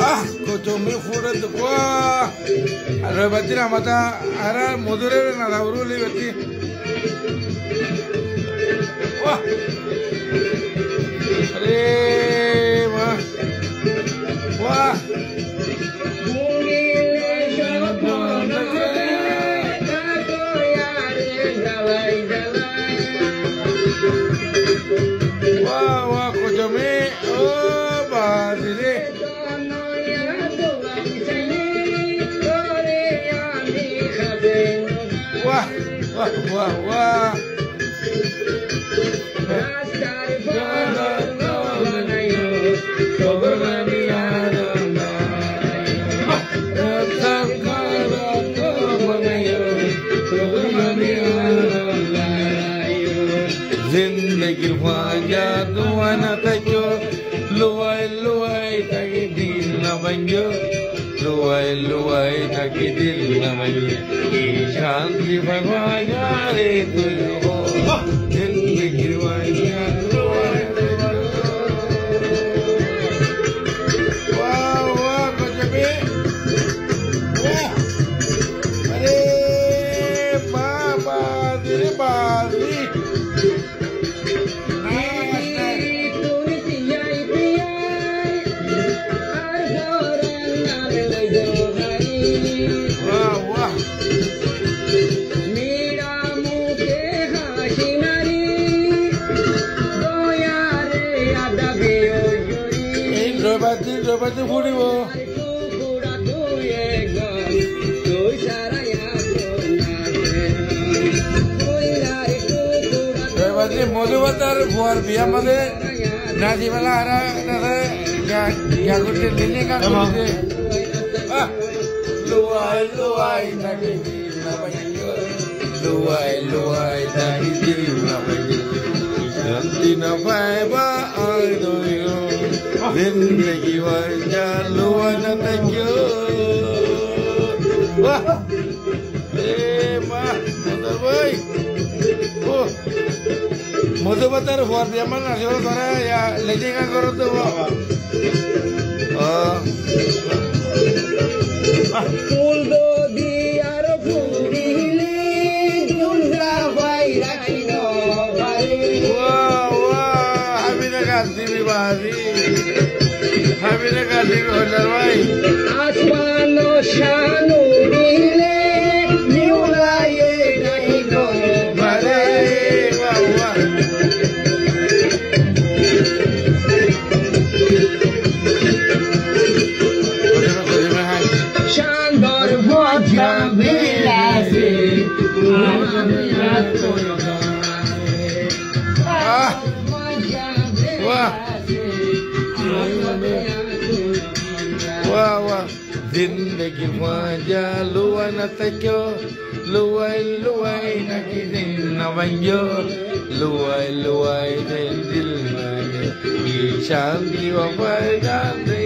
Ah, kocomi fuda tu wah. Ada batin amata, ada modure nada uruli bati. Wah, अरे वाह वाह वाह वाह कुछ में ओ बादले वाह वाह वाह वाह जिंदगी ख्वाजा दुआना तजो लुआई लुआई ताकि दिल न बंजो लुआई लुआई ताकि दिल न बंजो ये शांति भगवाया रे तुझको जिंदगी ख्वाजा लुआई वाह वाह कुछ भी वाह अरे बाबा तेरे बाजी Robati fudi wo. Robati modhubatar buar biya made naji wala ara nada ya kutte lene ka kutte. Ah, luai luai taki na banyo. Luai luai taki na banyo. Shanti na paiba ay doyo. जिंदगी वजह लुआना तजो वाह माँ mother भाई ओ मधुबतर हुआ दिया मन आशा करा या लेजेगा करो तो वाह फूल दो दिया रो फूलीले दुल्हा भाई रखिनो भाई वाह वाह हमें लगा दिवी बाजी हमें लगा दी होलर भाई आसमानो शानो नीले न्यूला ये नहीं को भरे वाह वाह शानदार वाजा मेला से वाह वाह वाह जिंदगी वजह लुआना तजो लुआई लुआई नकी दिल न बंजो लुआई लुआई दिल न ये शांति वफा जान दे